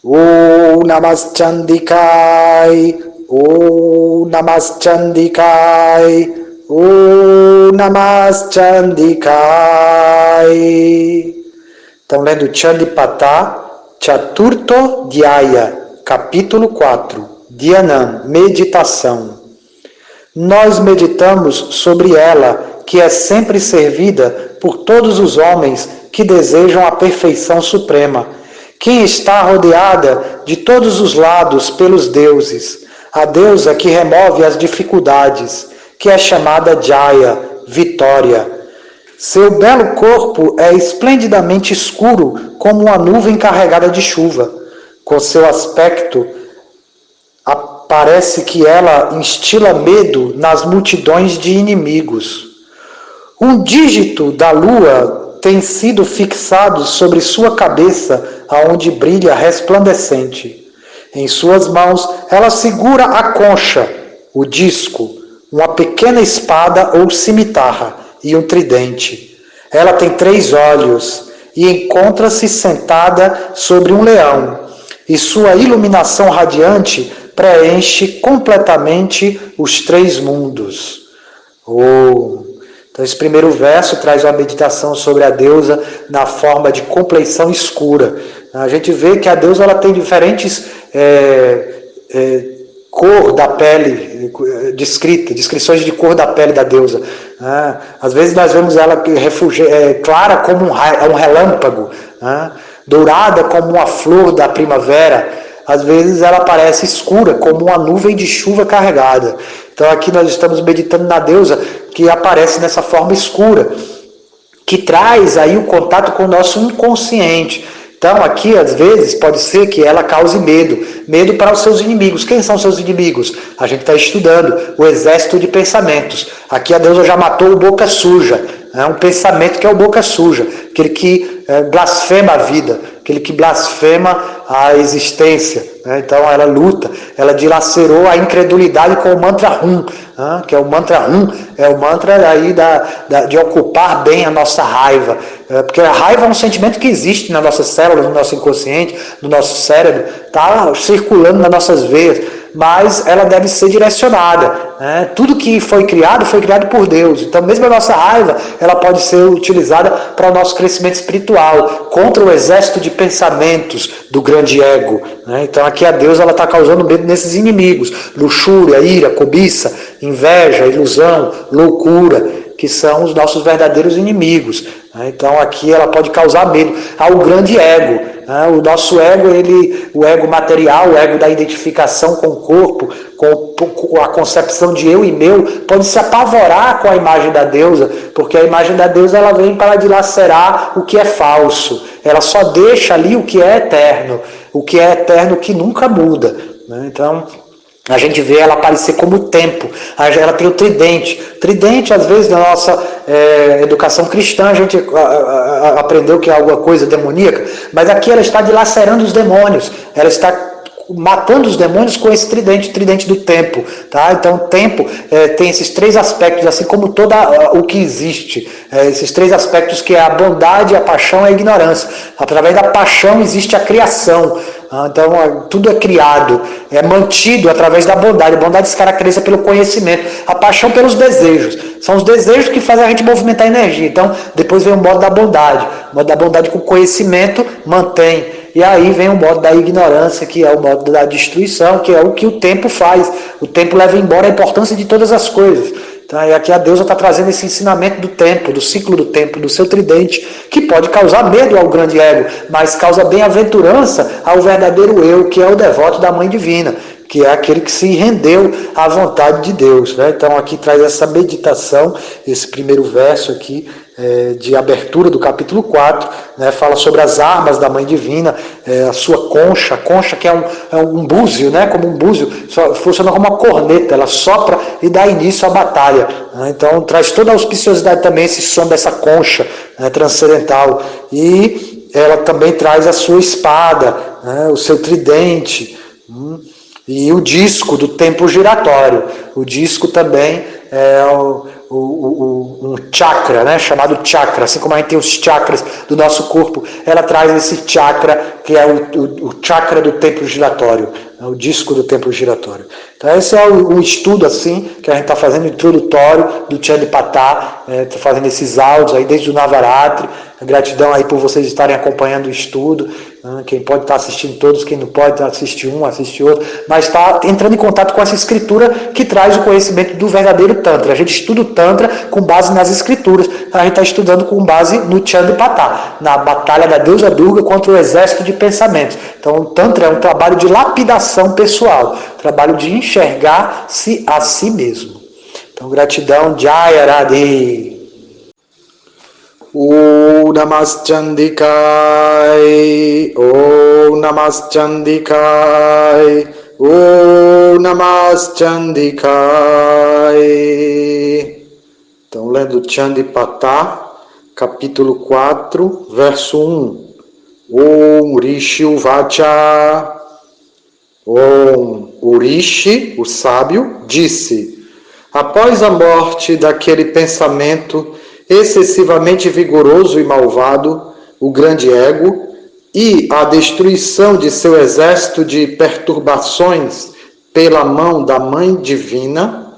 O Namaschandikai, O Namaschandikai, O Namaschandikai. Então, lendo Chandipata, Chaturto Dhyaya, capítulo 4, Dhyanam, meditação. Nós meditamos sobre ela, que é sempre servida por todos os homens que desejam a perfeição suprema, quem está rodeada de todos os lados pelos deuses, a deusa que remove as dificuldades, que é chamada Jaya, vitória. Seu belo corpo é esplendidamente escuro como uma nuvem carregada de chuva. Com seu aspecto, parece que ela instila medo nas multidões de inimigos. Um dígito da lua tem sido fixado sobre sua cabeça, aonde brilha resplandecente. Em suas mãos, ela segura a concha, o disco, uma pequena espada ou cimitarra e um tridente. Ela tem 3 olhos e encontra-se sentada sobre um leão, e sua iluminação radiante preenche completamente os 3 mundos. Então esse primeiro verso traz uma meditação sobre a deusa na forma de compleição escura. A gente vê que a deusa ela tem diferentes cor da pele descrições de cor da pele da deusa. Às vezes nós vemos ela clara como um relâmpago, dourada como uma flor da primavera. Às vezes ela parece escura, como uma nuvem de chuva carregada. Então aqui nós estamos meditando na deusa que aparece nessa forma escura, que traz aí o contato com o nosso inconsciente. Então aqui às vezes pode ser que ela cause medo para os seus inimigos. Quem são seus inimigos? A gente está estudando o exército de pensamentos. Aqui a deusa já matou o boca suja, um pensamento que é o boca suja, aquele que blasfema a vida, aquele que blasfema a existência. Então ela luta, ela dilacerou a incredulidade com o mantra Hum, que é o mantra Hum, é o mantra aí de ocupar bem a nossa raiva. Porque a raiva é um sentimento que existe nas nossas células, no nosso inconsciente, no nosso cérebro, está circulando nas nossas veias, mas ela deve ser direcionada. Tudo que foi criado por Deus. Então mesmo a nossa raiva, ela pode ser utilizada para o nosso crescimento espiritual, contra o exército de pensamentos do grande ego. Então aqui a deusa está causando medo nesses inimigos: luxúria, ira, cobiça, inveja, ilusão, loucura, que são os nossos verdadeiros inimigos. Então aqui ela pode causar medo ao grande ego. O nosso ego, o ego material, o ego da identificação com o corpo, com a concepção de eu e meu, pode se apavorar com a imagem da deusa, porque a imagem da deusa ela vem para dilacerar o que é falso. Ela só deixa ali o que é eterno que nunca muda. Então a gente vê ela aparecer como tempo. Ela tem o tridente. Tridente, às vezes, na nossa educação cristã, a gente aprendeu que é alguma coisa demoníaca, mas aqui ela está dilacerando os demônios. Ela está matando os demônios com esse tridente, o tridente do tempo. Tá? Então, o tempo tem esses 3 aspectos, assim como todo o que existe. Esses 3 aspectos que é a bondade, a paixão e a ignorância. Através da paixão existe a criação. Então, tudo é criado, é mantido através da bondade. A bondade se caracteriza pelo conhecimento. A paixão pelos desejos. São os desejos que fazem a gente movimentar a energia. Então, depois vem o modo da bondade. O modo da bondade com conhecimento mantém. E aí vem o modo da ignorância, que é o modo da destruição, que é o que o tempo faz. O tempo leva embora a importância de todas as coisas. Então, e aqui a deusa está trazendo esse ensinamento do tempo, do ciclo do tempo, do seu tridente, que pode causar medo ao grande ego, mas causa bem-aventurança ao verdadeiro eu, que é o devoto da Mãe Divina, que é aquele que se rendeu à vontade de Deus. Então aqui traz essa meditação, esse primeiro verso aqui, de abertura do capítulo 4, fala sobre as armas da Mãe Divina, a sua concha, que é um búzio, como um búzio, funciona como uma corneta, ela sopra e dá início à batalha. Então traz toda a auspiciosidade também, esse som dessa concha transcendental. E ela também traz a sua espada, o seu tridente, e o disco do tempo giratório. O disco também é um chakra, né, chamado chakra, assim como a gente tem os chakras do nosso corpo, ela traz esse chakra que é o chakra do templo giratório, o disco do templo giratório. Então esse é um estudo assim que a gente está fazendo, introdutório do Chandipatá, está fazendo esses áudios aí desde o Navaratri. Gratidão aí por vocês estarem acompanhando o estudo, quem pode estar assistindo todos, quem não pode assistir um, assistir outro, mas está entrando em contato com essa escritura que traz o conhecimento do verdadeiro Tantra. A gente estuda o Tantra com base nas escrituras, a gente está estudando com base no Chandipatá, na batalha da deusa Durga contra o exército de pensamentos. Então o Tantra é um trabalho de lapidação pessoal, trabalho de enxergar-se a si mesmo. Então gratidão, Jaya Radhe. Om Namaschandikai, Om Namaschandikai, Om Namaschandikai. Então, lendo Chandipatá, capítulo 4, verso 1. Om Rishi Uvacha. Om Rishi, o sábio, disse: após a morte daquele pensamento excessivamente vigoroso e malvado, o grande ego, e a destruição de seu exército de perturbações pela mão da Mãe Divina,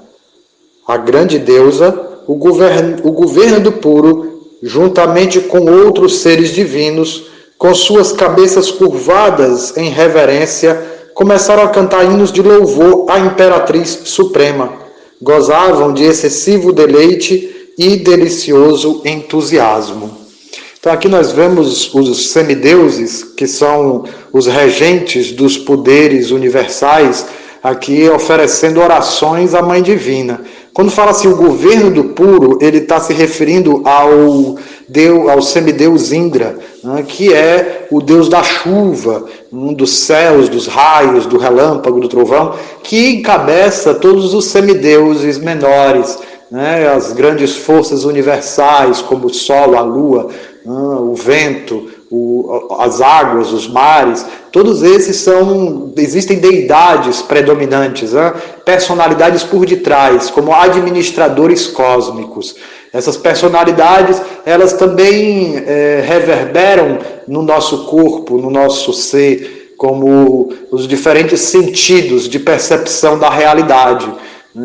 a grande deusa, o governo do puro, juntamente com outros seres divinos, com suas cabeças curvadas em reverência, começaram a cantar hinos de louvor à Imperatriz Suprema. Gozavam de excessivo deleite e delicioso entusiasmo. Então aqui nós vemos os semideuses, que são os regentes dos poderes universais, aqui oferecendo orações à Mãe Divina. Quando fala assim o governo do puro, ele está se referindo ao semideus Indra, né, que é o deus da chuva, dos céus, dos raios, do relâmpago, do trovão, que encabeça todos os semideuses menores, né, as grandes forças universais, como o sol, a lua, o vento, as águas, os mares, todos esses existem deidades predominantes, personalidades por detrás, como administradores cósmicos. Essas personalidades, elas também reverberam no nosso corpo, no nosso ser, como os diferentes sentidos de percepção da realidade.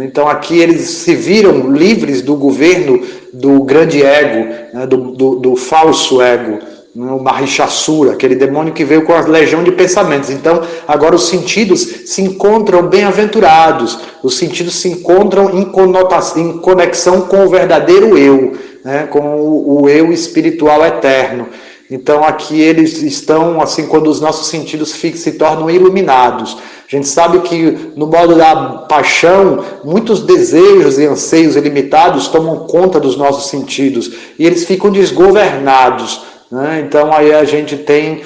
Então aqui eles se viram livres do governo do grande ego, né, do falso ego, né, o Mahishasura, aquele demônio que veio com a legião de pensamentos. Então agora os sentidos se encontram bem-aventurados, os sentidos se encontram em conexão com o verdadeiro eu, né, com o eu espiritual eterno. Então aqui eles estão, assim, quando os nossos sentidos se tornam iluminados. A gente sabe que no modo da paixão, muitos desejos e anseios ilimitados tomam conta dos nossos sentidos e eles ficam desgovernados, né? Então aí a gente tem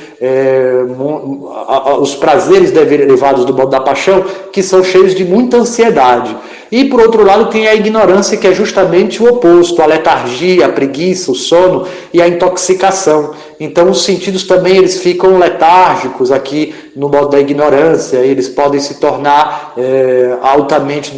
os prazeres derivados do modo da paixão, que são cheios de muita ansiedade. E por outro lado tem a ignorância, que é justamente o oposto, a letargia, a preguiça, o sono e a intoxicação. Então os sentidos também eles ficam letárgicos aqui no modo da ignorância, eles podem se tornar altamente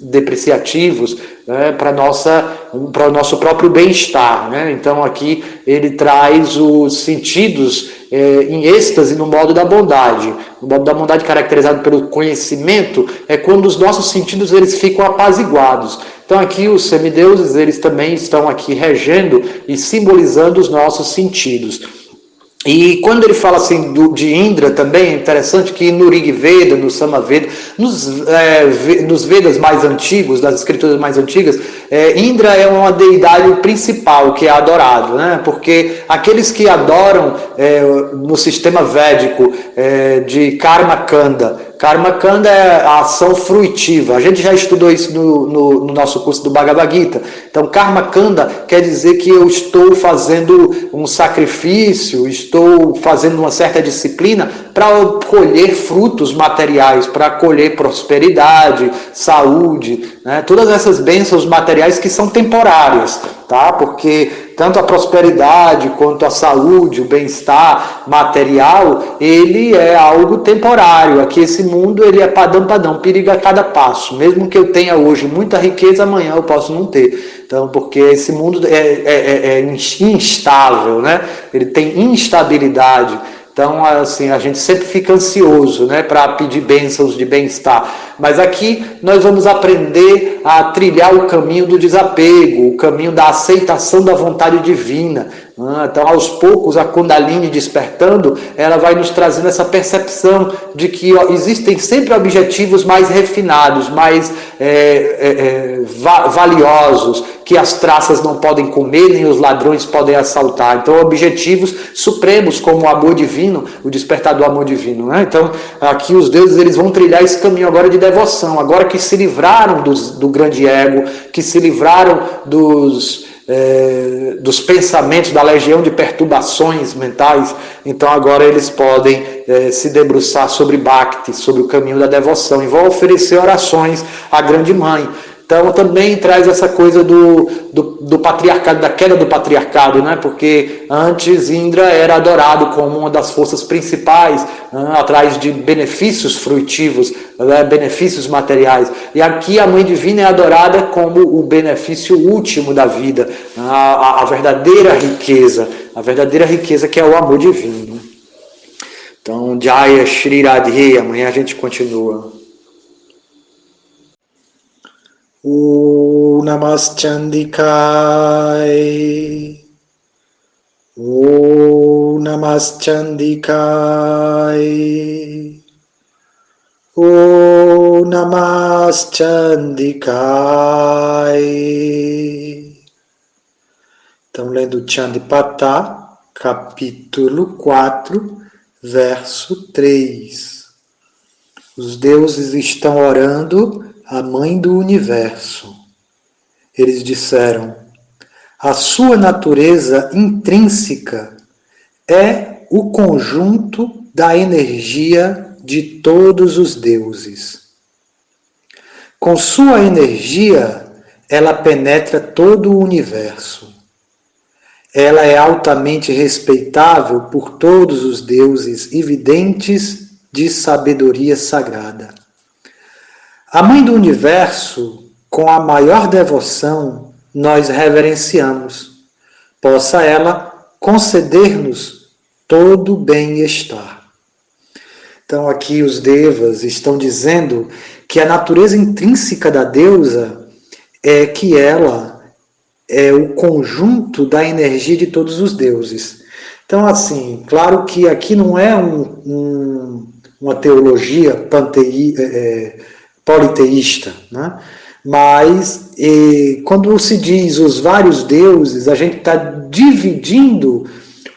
depreciativos, né, para o nosso próprio bem-estar, né? Então aqui ele traz os sentidos em êxtase no modo da bondade. O modo da bondade caracterizado pelo conhecimento é quando os nossos sentidos eles ficam apaziguados. Então aqui os semideuses eles também estão aqui regendo e simbolizando os nossos sentidos. E quando ele fala assim de Indra também, é interessante que no Rig Veda, no Samaveda, nos Vedas mais antigos, das escrituras mais antigas, Indra é uma deidade principal que é adorado, né? Porque aqueles que adoram no sistema védico de Karma Kanda, Karma Kanda é a ação fruitiva. A gente já estudou isso no nosso curso do Bhagavad Gita. Então, Karma Kanda quer dizer que eu estou fazendo um sacrifício, estou fazendo uma certa disciplina para colher frutos materiais, para colher prosperidade, saúde, né? Todas essas bênçãos materiais que são temporárias, tá? Porque tanto a prosperidade quanto a saúde, o bem-estar material, ele é algo temporário. Aqui esse mundo ele é padrão, perigo a cada passo. Mesmo que eu tenha hoje muita riqueza, amanhã eu posso não ter. Então, porque esse mundo é instável, né? Ele tem instabilidade. Então, assim, a gente sempre fica ansioso, né, para pedir bênçãos de bem-estar. Mas aqui nós vamos aprender a trilhar o caminho do desapego, o caminho da aceitação da vontade divina. Então, aos poucos, a Kundalini despertando, ela vai nos trazendo essa percepção de que existem sempre objetivos mais refinados, mais valiosos, que as traças não podem comer, nem os ladrões podem assaltar. Então, objetivos supremos, como o amor divino, o despertar do amor divino. Né? Então, aqui os deuses eles vão trilhar esse caminho agora de devoção, agora que se livraram do grande ego, que se livraram dos pensamentos, da legião de perturbações mentais, então agora eles podem se debruçar sobre Bhakti, sobre o caminho da devoção, e vão oferecer orações à Grande Mãe. Então também traz essa coisa do patriarcado, da queda do patriarcado, né? Porque antes Indra era adorado como uma das forças principais, atrás de benefícios fruitivos, benefícios materiais. E aqui a Mãe Divina é adorada como o benefício último da vida, a verdadeira riqueza que é o amor divino. Então, Jaya Shri Radhe, amanhã a gente continua. O Namaschandikai, O Namaschandikai, O Namaschandikai. Estamos lendo Chandipata, capítulo 4, verso 3. Os deuses estão orando a Mãe do Universo. Eles disseram: a sua natureza intrínseca é o conjunto da energia de todos os deuses. Com sua energia, ela penetra todo o universo. Ela é altamente respeitável por todos os deuses evidentes de sabedoria sagrada. A Mãe do Universo, com a maior devoção, nós reverenciamos. Possa ela conceder-nos todo bem-estar. Então aqui os devas estão dizendo que a natureza intrínseca da deusa é que ela é o conjunto da energia de todos os deuses. Então assim, claro que aqui não é uma teologia politeísta, né? Mas quando se diz os vários deuses, a gente está dividindo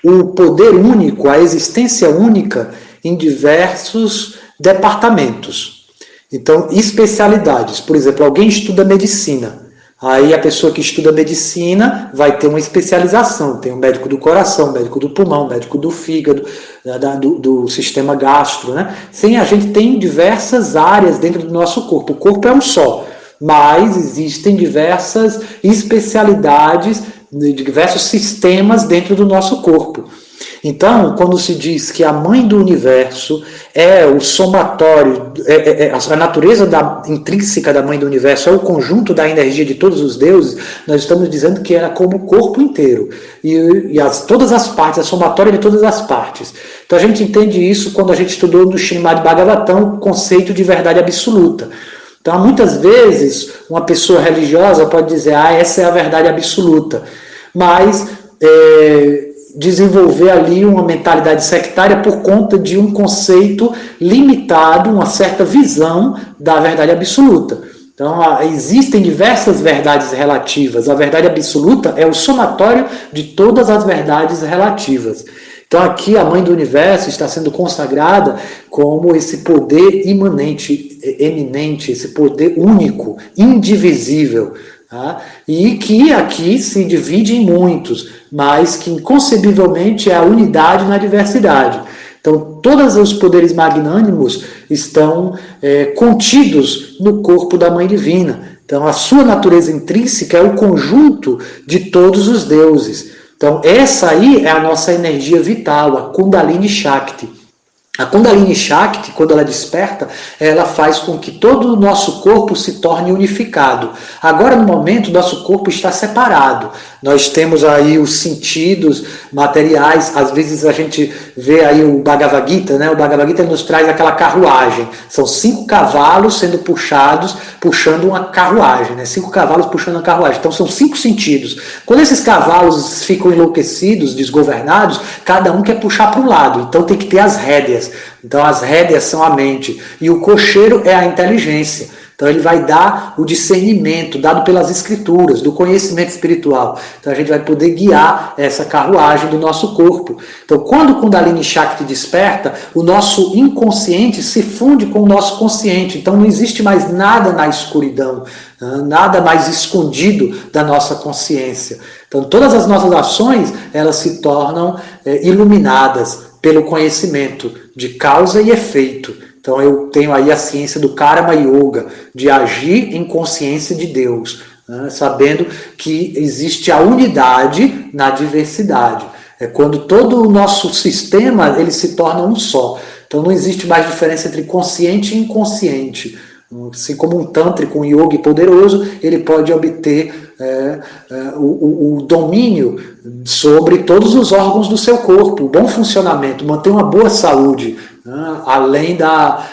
o poder único, a existência única, em diversos departamentos. Então, especialidades. Por exemplo, alguém estuda medicina. Aí a pessoa que estuda medicina vai ter uma especialização. Tem o médico do coração, médico do pulmão, médico do fígado, do sistema gastro, né? Sim, a gente tem diversas áreas dentro do nosso corpo. O corpo é um só, mas existem diversas especialidades, diversos sistemas dentro do nosso corpo. Então, quando se diz que a Mãe do Universo é o somatório, a natureza intrínseca da Mãe do Universo é o conjunto da energia de todos os deuses, nós estamos dizendo que ela é como o corpo inteiro. E todas as partes, a somatória de todas as partes. Então a gente entende isso quando a gente estudou no Srimad Bhagavatam o conceito de verdade absoluta. Então, muitas vezes, uma pessoa religiosa pode dizer, essa é a verdade absoluta. Mas desenvolver ali uma mentalidade sectária por conta de um conceito limitado, uma certa visão da verdade absoluta. Então, existem diversas verdades relativas. A verdade absoluta é o somatório de todas as verdades relativas. Então, aqui a Mãe do Universo está sendo consagrada como esse poder imanente, eminente, esse poder único, indivisível. Tá? E que aqui se divide em muitos, mas que inconcebivelmente é a unidade na diversidade. Então, todos os poderes magnânimos estão contidos no corpo da Mãe Divina. Então, a sua natureza intrínseca é o conjunto de todos os deuses. Então, essa aí é a nossa energia vital, a Kundalini Shakti. A Kundalini Shakti, quando ela desperta, ela faz com que todo o nosso corpo se torne unificado. Agora, no momento, nosso corpo está separado. Nós temos aí os sentidos materiais. Às vezes a gente vê aí o Bhagavad Gita, né? O Bhagavad Gita nos traz aquela carruagem. São 5 cavalos sendo puxados, puxando uma carruagem, né? 5 cavalos puxando uma carruagem. Então são 5 sentidos. Quando esses cavalos ficam enlouquecidos, desgovernados, cada um quer puxar para o lado. Então tem que ter as rédeas. Então as rédeas são a mente. E o cocheiro é a inteligência. Então ele vai dar o discernimento dado pelas escrituras, do conhecimento espiritual. Então a gente vai poder guiar essa carruagem do nosso corpo. Então quando o Kundalini Shakti desperta, o nosso inconsciente se funde com o nosso consciente. Então não existe mais nada na escuridão, nada mais escondido da nossa consciência. Então todas as nossas ações, elas se tornam iluminadas pelo conhecimento de causa e efeito. Então eu tenho aí a ciência do Karma Yoga, de agir em consciência de Deus, né? Sabendo que existe a unidade na diversidade. É quando todo o nosso sistema ele se torna um só. Então não existe mais diferença entre consciente e inconsciente. Assim como um tântrico, um yogi poderoso, ele pode obter o domínio sobre todos os órgãos do seu corpo, o bom funcionamento, manter uma boa saúde, além da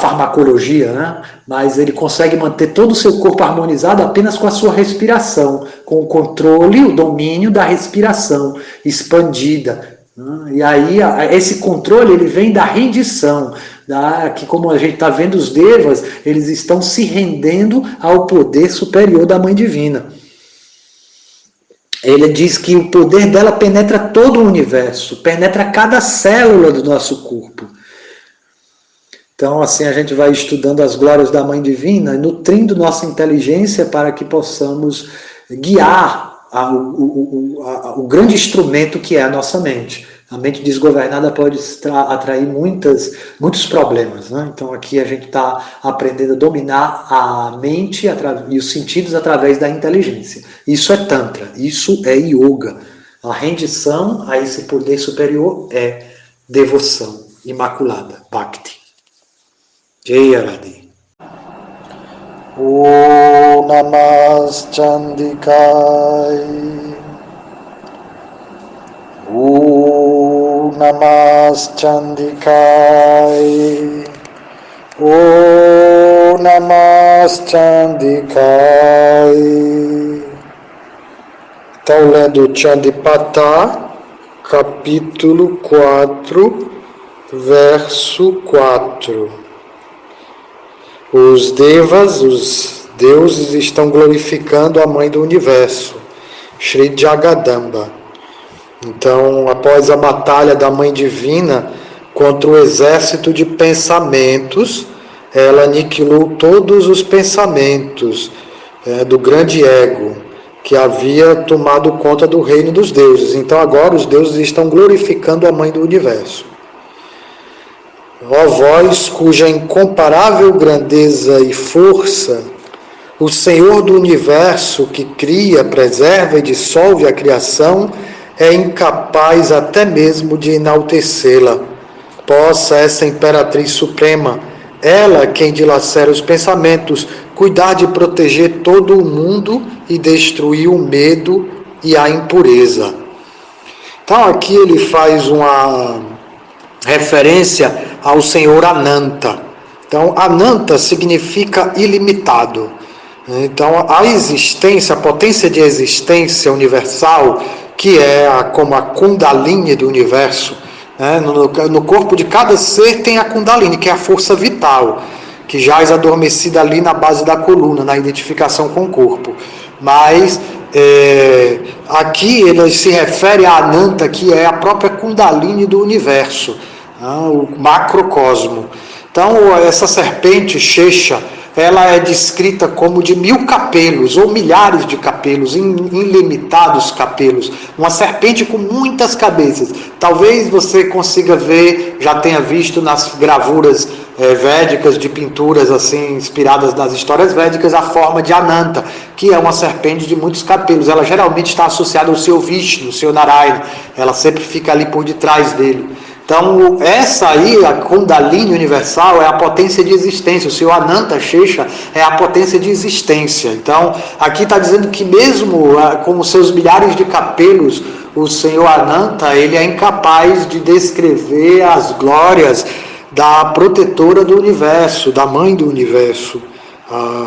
farmacologia, né? Mas ele consegue manter todo o seu corpo harmonizado apenas com a sua respiração, com o controle, o domínio da respiração expandida. E aí esse controle ele vem da rendição, que como a gente está vendo os devas, eles estão se rendendo ao poder superior da Mãe Divina. Ele diz que o poder dela penetra todo o universo, penetra cada célula do nosso corpo. Então assim a gente vai estudando as glórias da Mãe Divina, nutrindo nossa inteligência para que possamos guiar o grande instrumento que é a nossa mente. A mente desgovernada pode atrair muitos problemas, né? Então aqui a gente está aprendendo a dominar a mente e os sentidos através da inteligência. Isso é Tantra, isso é Yoga. A rendição a esse poder superior é devoção imaculada, Bhakti. Jaya Radhe. Om Namas Chandikai. Om Namas Chandikai. Om Namas Chandikai. Então, lendo Chandipata, capítulo 4, verso 4. Os devas, os deuses, estão glorificando a Mãe do Universo, Shri Jagadamba. Então, após a batalha da Mãe Divina contra o exército de pensamentos, ela aniquilou todos os pensamentos do grande ego, que havia tomado conta do reino dos deuses. Então agora os deuses estão glorificando a Mãe do Universo. Ó vós, cuja incomparável grandeza e força, o Senhor do Universo, que cria, preserva e dissolve a criação, é incapaz até mesmo de enaltecê-la. Possa essa Imperatriz Suprema, ela quem dilacera os pensamentos, cuidar de proteger todo o mundo e destruir o medo e a impureza. Então aqui ele faz uma referência ao Senhor Ananta. Então Ananta significa ilimitado. Então a existência, a potência de existência universal, que é como a Kundalini do universo, no corpo de cada ser tem a Kundalini, que é a força vital, que jaz adormecida ali na base da coluna, na identificação com o corpo. Mas aqui ele se refere a Ananta, que é a própria Kundalini do universo, o macrocosmo. Então essa serpente Shesha, ela é descrita como de 1000 capelos, ou milhares de capelos, ilimitados capelos. Uma serpente com muitas cabeças. Talvez você consiga ver, já tenha visto nas gravuras védicas, de pinturas assim inspiradas nas histórias védicas, a forma de Ananta, que é uma serpente de muitos capelos. Ela geralmente está associada ao seu Vishnu, ao seu Narayana. Ela sempre fica ali por detrás dele. Então, essa aí, a Kundalini universal, é a potência de existência. O seu Ananta Shesha é a potência de existência. Então, aqui está dizendo que mesmo com os seus milhares de capelos, o Senhor Ananta, ele é incapaz de descrever as glórias da protetora do universo, da mãe do universo. A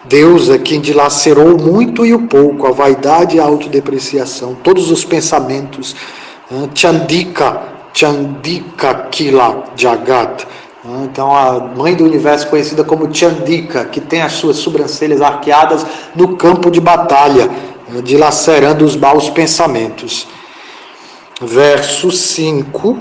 deusa que dilacerou o muito e o pouco, a vaidade e a autodepreciação, todos os pensamentos. Chandika Kila Jagat. Então, a mãe do universo, conhecida como Chandika, que tem as suas sobrancelhas arqueadas no campo de batalha, dilacerando os maus pensamentos. Verso 5.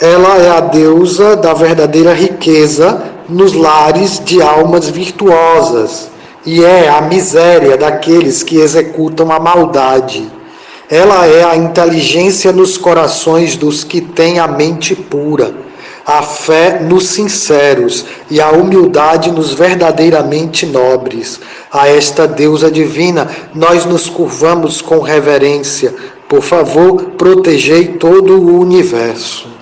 Ela é a deusa da verdadeira riqueza nos lares de almas virtuosas e é a miséria daqueles que executam a maldade. Ela é a inteligência nos corações dos que têm a mente pura, a fé nos sinceros e a humildade nos verdadeiramente nobres. A esta deusa divina nós nos curvamos com reverência. Por favor, protegei todo o universo.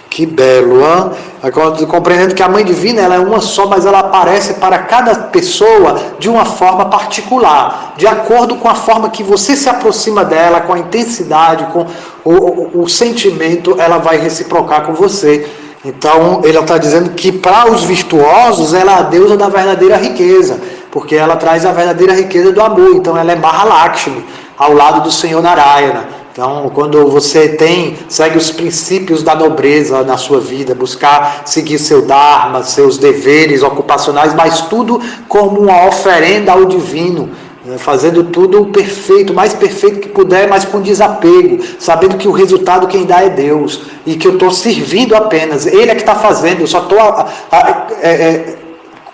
Que belo, hein? Agora, compreendendo que a Mãe Divina ela é uma só, mas ela aparece para cada pessoa de uma forma particular, de acordo com a forma que você se aproxima dela, com a intensidade, com o sentimento, ela vai reciprocar com você. Então, ele está dizendo que para os virtuosos, ela é a deusa da verdadeira riqueza, porque ela traz a verdadeira riqueza do amor. Então, ela é Mahalakshmi, ao lado do Senhor Narayana. Então, quando você segue os princípios da nobreza na sua vida, buscar seguir seu dharma, seus deveres ocupacionais, mas tudo como uma oferenda ao divino, fazendo tudo perfeito, mais perfeito que puder, mas com desapego, sabendo que o resultado quem dá é Deus, e que eu estou servindo apenas, Ele é que está fazendo, eu só estou,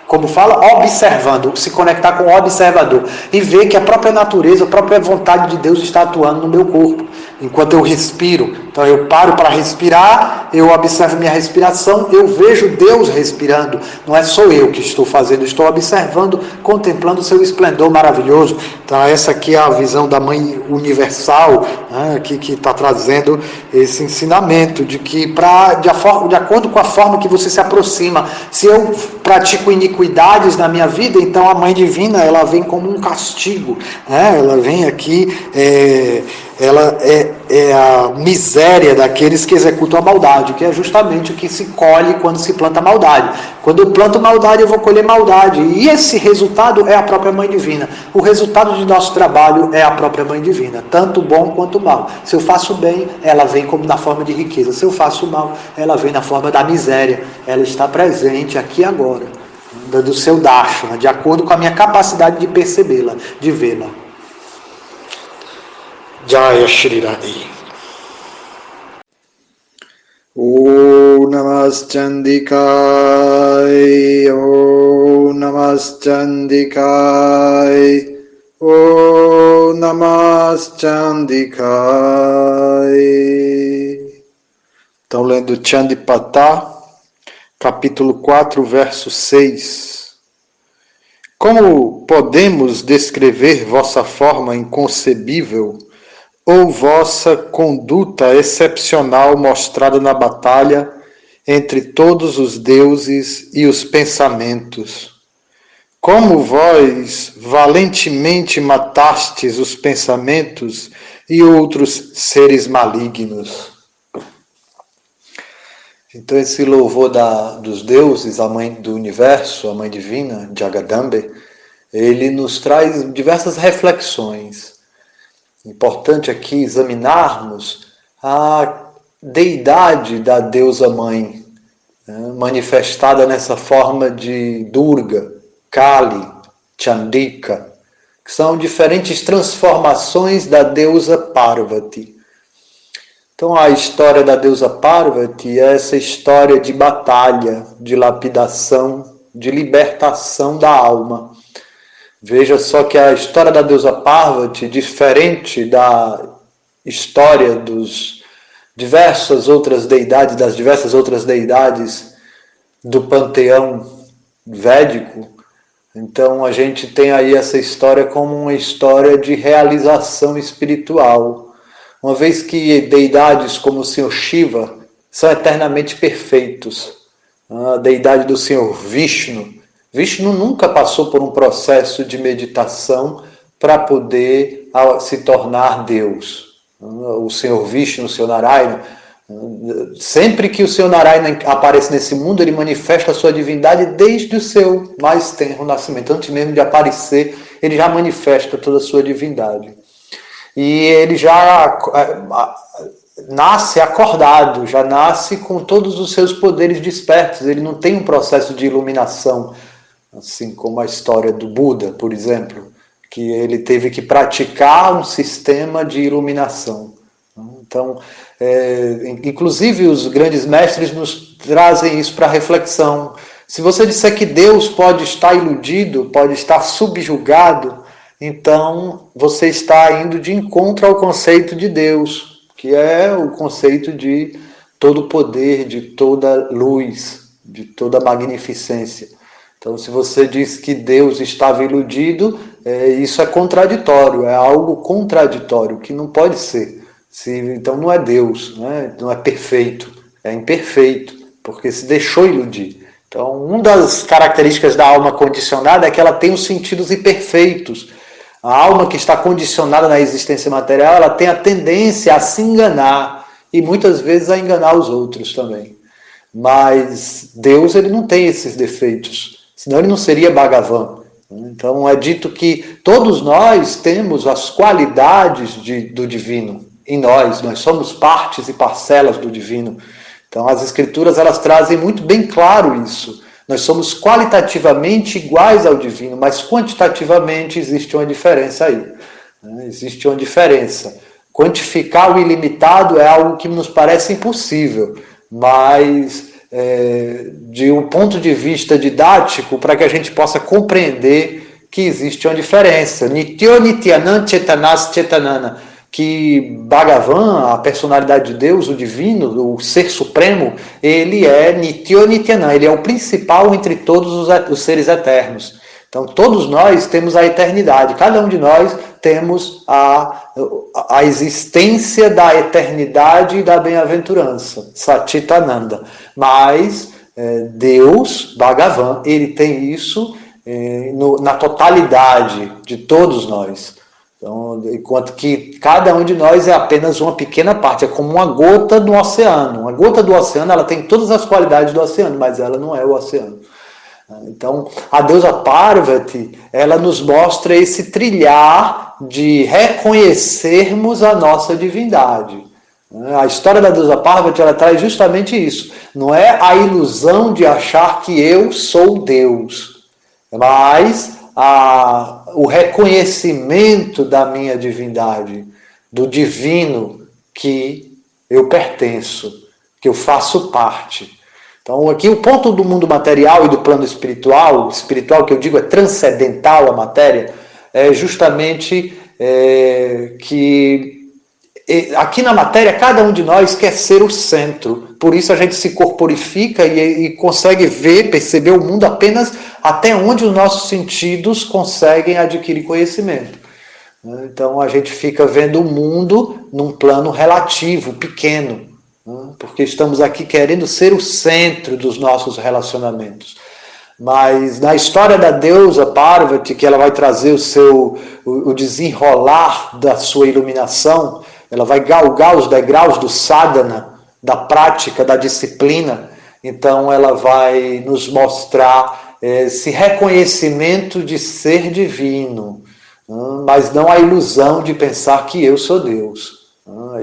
como fala, observando, se conectar com o observador, e ver que a própria natureza, a própria vontade de Deus está atuando no meu corpo, enquanto eu respiro. Então eu paro para respirar, eu observo minha respiração, eu vejo Deus respirando. Não é só eu que estou fazendo, estou observando, contemplando o seu esplendor maravilhoso. Então essa aqui é a visão da Mãe Universal, né, que está trazendo esse ensinamento de que de acordo com a forma que você se aproxima, se eu pratico iniquidades na minha vida, então a Mãe Divina ela vem como um castigo, né? Ela vem aqui, ela é a miséria daqueles que executam a maldade, que é justamente o que se colhe quando se planta maldade. Quando eu planto maldade, eu vou colher maldade. E esse resultado é a própria Mãe Divina. O resultado de nosso trabalho é a própria Mãe Divina, tanto bom quanto mal. Se eu faço bem, ela vem como na forma de riqueza. Se eu faço mal, ela vem na forma da miséria. Ela está presente aqui agora, do seu darshana, de acordo com a minha capacidade de percebê-la, de vê-la. Jaya Shri Radhe. O Namas Chandikai, O Namas Chandikai, O Namas Chandikai. Estão lendo Chandipata, capítulo 4, verso 6. Como podemos descrever vossa forma inconcebível ou vossa conduta excepcional mostrada na batalha entre todos os deuses e os pensamentos? Como vós valentemente matastes os pensamentos e outros seres malignos? Então esse louvor dos deuses, a mãe do universo, a mãe divina, Jagadambe, ele nos traz diversas reflexões. Importante aqui examinarmos a deidade da deusa mãe, manifestada nessa forma de Durga, Kali, Chandika, que são diferentes transformações da deusa Parvati. Então a história da deusa Parvati é essa história de batalha, de lapidação, de libertação da alma. Veja só que a história da deusa Parvati, diferente da história das diversas outras deidades do panteão védico, então a gente tem aí essa história como uma história de realização espiritual. Uma vez que deidades como o Senhor Shiva são eternamente perfeitos, a deidade do Senhor Vishnu nunca passou por um processo de meditação para poder se tornar Deus. O Senhor Vishnu, o Senhor Narayana, sempre que o Senhor Narayana aparece nesse mundo, ele manifesta a sua divindade desde o seu mais tenro nascimento. Antes mesmo de aparecer, ele já manifesta toda a sua divindade. E ele já nasce acordado, já nasce com todos os seus poderes despertos. Ele não tem um processo de iluminação, assim como a história do Buda, por exemplo, que ele teve que praticar um sistema de iluminação. Então, inclusive os grandes mestres nos trazem isso para reflexão. Se você disser que Deus pode estar iludido, pode estar subjugado, então você está indo de encontro ao conceito de Deus, que é o conceito de todo poder, de toda luz, de toda magnificência. Então, se você diz que Deus estava iludido, isso é contraditório, é algo contraditório, que não pode ser. Então não é Deus, né? Não é perfeito, é imperfeito, porque se deixou iludir. Então, uma das características da alma condicionada é que ela tem os sentidos imperfeitos. A alma que está condicionada na existência material, ela tem a tendência a se enganar, e muitas vezes a enganar os outros também. Mas Deus, ele não tem esses defeitos, senão ele não seria Bhagavan. Então é dito que todos nós temos as qualidades do divino em nós somos partes e parcelas do divino. Então as escrituras, elas trazem muito bem claro isso. Nós somos qualitativamente iguais ao divino, mas quantitativamente existe uma diferença aí. Existe uma diferença. Quantificar o ilimitado é algo que nos parece impossível, mas de um ponto de vista didático, para que a gente possa compreender que existe uma diferença. Nityo Nityanam Chetanas Chetanana, que Bhagavan, a personalidade de Deus, o divino, o ser supremo, ele é Nityo Nityanam, ele é o principal entre todos os seres eternos. Então todos nós temos a eternidade, cada um de nós temos a existência da eternidade e da bem-aventurança, Satchitananda. Mas Deus, Bhagavan, ele tem isso na totalidade de todos nós. Então, enquanto que cada um de nós é apenas uma pequena parte, é como uma gota do oceano. Uma gota do oceano, ela tem todas as qualidades do oceano, mas ela não é o oceano. Então, a deusa Parvati, ela nos mostra esse trilhar de reconhecermos a nossa divindade. A história da deusa Parvati, ela traz justamente isso. Não é a ilusão de achar que eu sou Deus, mas o reconhecimento da minha divindade, do divino que eu pertenço, que eu faço parte. Então aqui o ponto do mundo material e do plano espiritual que eu digo é transcendental à matéria, é justamente que aqui na matéria cada um de nós quer ser o centro, por isso a gente se corporifica e consegue perceber o mundo apenas até onde os nossos sentidos conseguem adquirir conhecimento. Então a gente fica vendo o mundo num plano relativo, pequeno, porque estamos aqui querendo ser o centro dos nossos relacionamentos. Mas na história da deusa Parvati, que ela vai trazer o desenrolar da sua iluminação, ela vai galgar os degraus do sadhana, da prática, da disciplina. Então ela vai nos mostrar esse reconhecimento de ser divino, mas não a ilusão de pensar que eu sou Deus.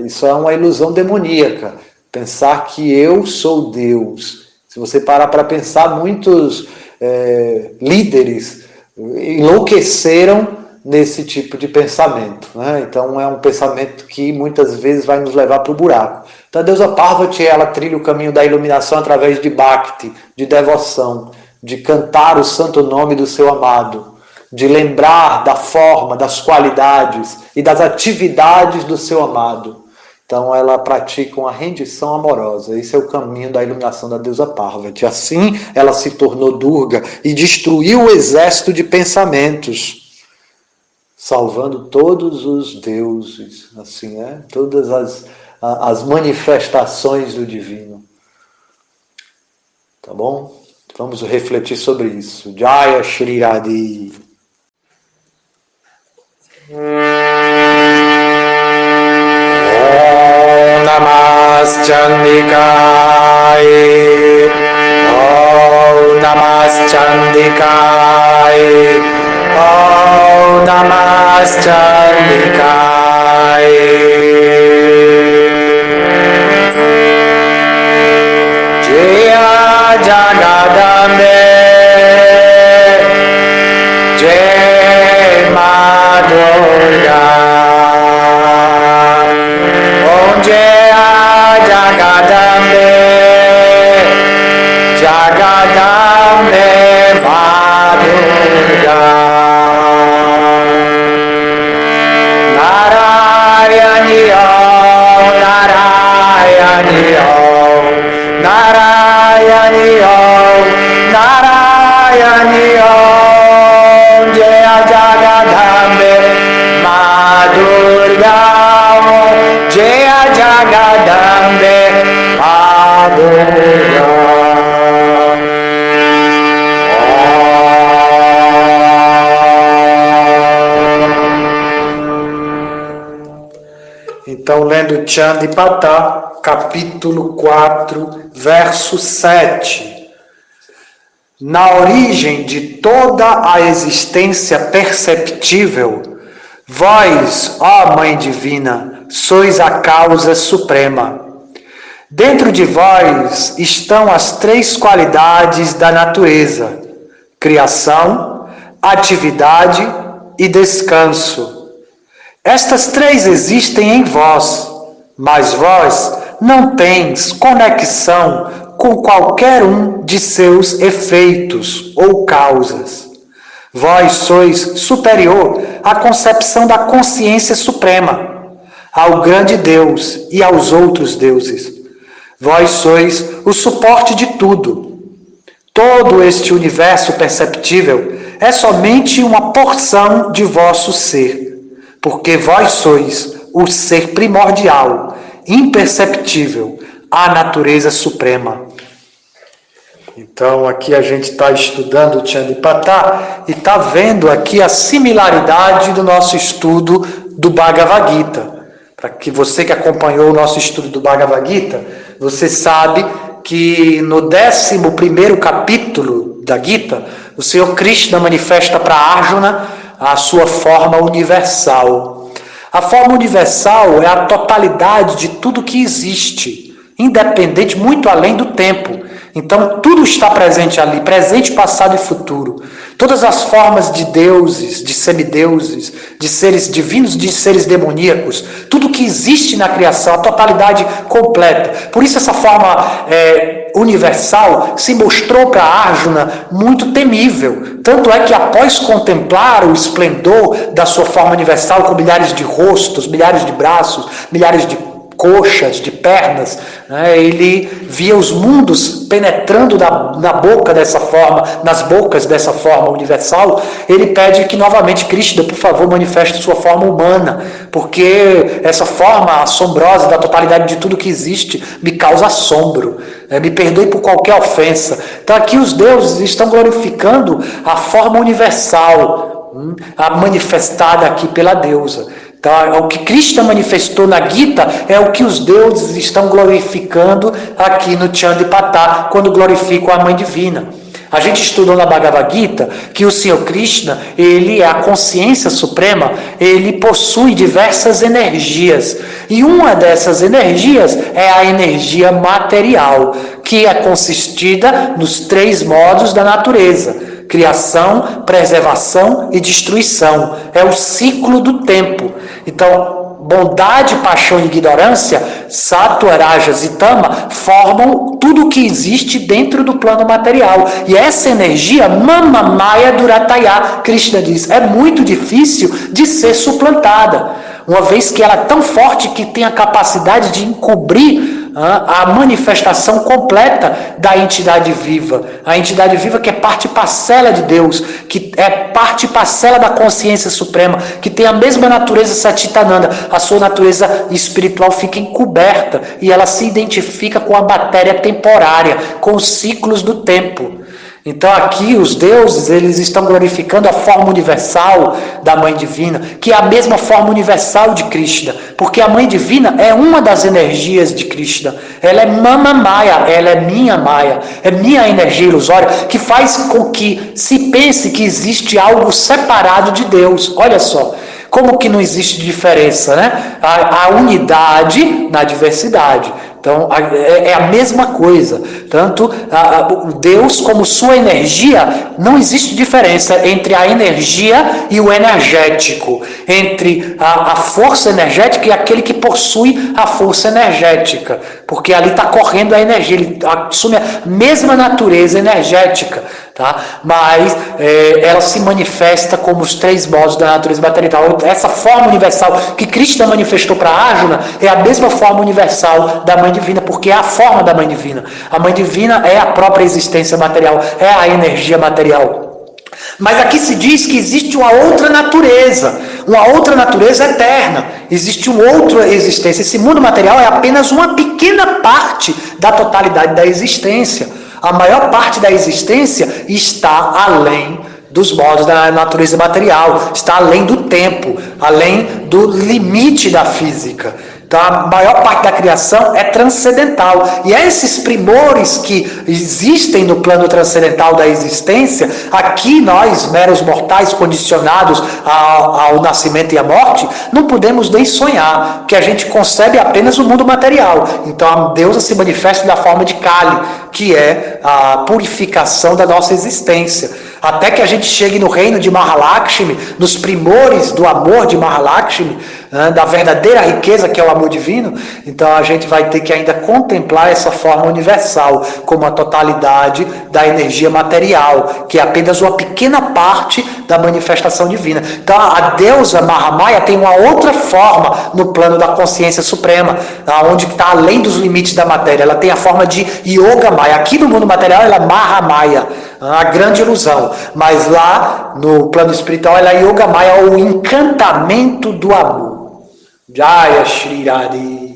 Isso é uma ilusão demoníaca, pensar que eu sou Deus. Se você parar para pensar, muitos líderes enlouqueceram nesse tipo de pensamento. Então é um pensamento que muitas vezes vai nos levar para o buraco. Então a deusa Parvati, ela trilha o caminho da iluminação através de Bhakti, de devoção. de cantar o santo nome do seu amado, de lembrar da forma, das qualidades e das atividades do seu amado. Então ela pratica uma rendição amorosa. Esse é o caminho da iluminação da deusa Parvati. Assim ela se tornou Durga e destruiu o exército de pensamentos, salvando todos os deuses, assim, todas as manifestações do divino. Tá bom? Vamos refletir sobre isso. Jaya Shri Radhi. Om Namas Chandikaya. Om Namas Chandikaya. Om Namas Chandikaya. Jaya Jagadambe, Jai Ma Durga. Om Jaya Jagadambe, Jagadambe Ma Durga. Narayani Om, Narayani Om, Narayani Om, Narayani Om, Jaya Jagadambe Ma Durga, Jaya Jagadambe Ma Durga. Então, lendo Chandipata, capítulo 4, verso 7. Na origem de toda a existência perceptível, vós, ó Mãe Divina, sois a causa suprema. Dentro de vós estão as três qualidades da natureza: criação, atividade e descanso. Estas três existem em vós, mas vós não tendes conexão com qualquer um de seus efeitos ou causas. Vós sois superior à concepção da consciência suprema, ao grande Deus e aos outros deuses. Vós sois o suporte de tudo. Todo este universo perceptível é somente uma porção de vosso ser, porque vós sois o ser primordial, imperceptível, a natureza suprema. Então aqui a gente está estudando o Chandipata e está vendo aqui a similaridade do nosso estudo do Bhagavad Gita. Para que você que acompanhou o nosso estudo do Bhagavad Gita, você sabe que no 11º capítulo da Gita, o Senhor Krishna manifesta para Arjuna a sua forma universal. A forma universal é a totalidade de tudo que existe, independente, muito além do tempo. Então, tudo está presente ali, presente, passado e futuro. Todas as formas de deuses, de semideuses, de seres divinos, de seres demoníacos, tudo que existe na criação, a totalidade completa. Por isso essa forma universal se mostrou para Arjuna muito temível. Tanto é que após contemplar o esplendor da sua forma universal, com milhares de rostos, milhares de braços, milhares de coxas, de pernas, ele via os mundos penetrando na boca dessa forma, nas bocas dessa forma universal. Ele pede que novamente Krishna, por favor, manifeste sua forma humana, porque essa forma assombrosa da totalidade de tudo que existe me causa assombro. Me perdoe por qualquer ofensa. Então aqui os deuses estão glorificando a forma universal, a manifestada aqui pela deusa. Então, o que Krishna manifestou na Gita é o que os deuses estão glorificando aqui no Chandipata, quando glorificam a Mãe Divina. A gente estudou na Bhagavad Gita que o Senhor Krishna, ele é a consciência suprema, ele possui diversas energias. E uma dessas energias é a energia material, que é consistida nos três modos da natureza: criação, preservação e destruição. É o ciclo do tempo. Então, bondade, paixão e ignorância, Sattva, Rajas e Tama, formam tudo o que existe dentro do plano material. E essa energia, Mama Maya Durataya, Krishna diz, é muito difícil de ser suplantada, uma vez que ela é tão forte que tem a capacidade de encobrir a manifestação completa da entidade viva. A entidade viva que é parte e parcela de Deus, que é parte e parcela da consciência suprema, que tem a mesma natureza Satitananda. A sua natureza espiritual fica encoberta e ela se identifica com a matéria temporária, com os ciclos do tempo. Então aqui os deuses, eles estão glorificando a forma universal da Mãe Divina, que é a mesma forma universal de Krishna, porque a Mãe Divina é uma das energias de Krishna. Ela é Mama Maya, ela é minha Maya, é minha energia ilusória, que faz com que se pense que existe algo separado de Deus. Olha só, como que não existe diferença, né? A unidade na diversidade. Então, é a mesma coisa. Tanto Deus como sua energia, não existe diferença entre a energia e o energético. Entre a força energética e aquele que possui a força energética. Porque ali está correndo a energia, ele assume a mesma natureza energética. Tá? Mas ela se manifesta como os três modos da natureza material. Essa forma universal que Krishna manifestou para Arjuna é a mesma forma universal da Mãe Divina, porque é a forma da Mãe Divina. A Mãe Divina é a própria existência material, é a energia material. Mas aqui se diz que existe uma outra natureza eterna. Existe uma outra existência. Esse mundo material é apenas uma pequena parte da totalidade da existência. A maior parte da existência está além dos modos da natureza material, está além do tempo, além do limite da física. Então, a maior parte da criação é transcendental. E esses primores que existem no plano transcendental da existência, aqui nós, meros mortais condicionados ao nascimento e à morte, não podemos nem sonhar, porque a gente concebe apenas o mundo material. Então, a deusa se manifesta da forma de Kali, que é a purificação da nossa existência. Até que a gente chegue no reino de Mahalakshmi, nos primores do amor de Mahalakshmi, da verdadeira riqueza que é o amor divino. Então a gente vai ter que ainda contemplar essa forma universal como a totalidade da energia material, que é apenas uma pequena parte da manifestação divina. Então a deusa Mahamaya tem uma outra forma no plano da consciência suprema, onde está além dos limites da matéria. Ela tem a forma de Yoga Maya. Aqui no mundo material ela é Mahamaya, a grande ilusão. Mas lá no plano espiritual ela é Yoga Maya, o encantamento do amor. Jaya Shri Radhe.